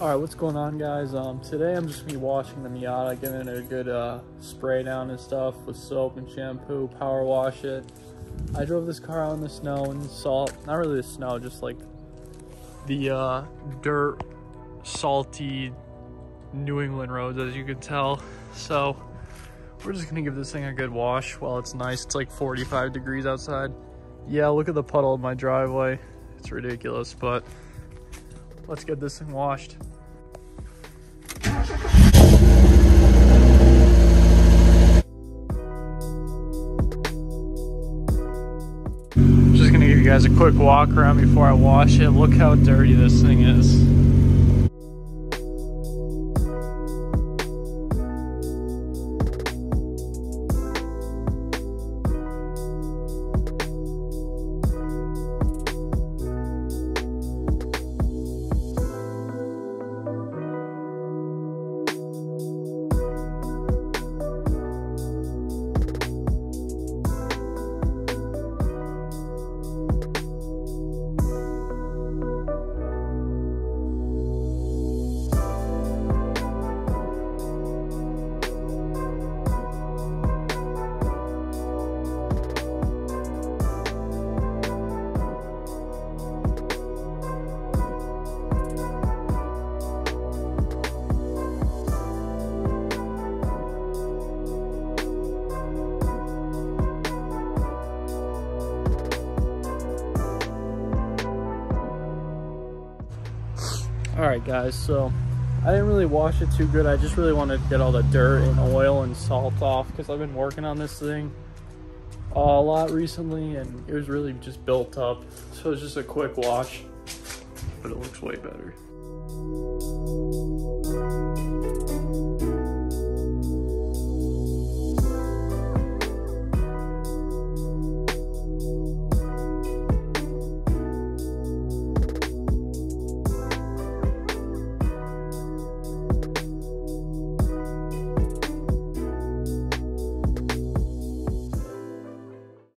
All right, what's going on, guys? Today I'm just gonna be washing the Miata, giving it a good spray down and stuff with soap and shampoo, power wash it. I drove this car out in the snow and salt, not really the snow, just like the dirt, salty New England roads, as you can tell. So we're just gonna give this thing a good wash while it's nice. It's like 45 degrees outside. Yeah, look at the puddle in my driveway. It's ridiculous, but let's get this thing washed. Just gonna give you guys a quick walk around before I wash it. Look how dirty this thing is. Alright guys, so I didn't really wash it too good. I just really wanted to get all the dirt and oil and salt off because I've been working on this thing a lot recently and it was really just built up. So it's just a quick wash, but it looks way better.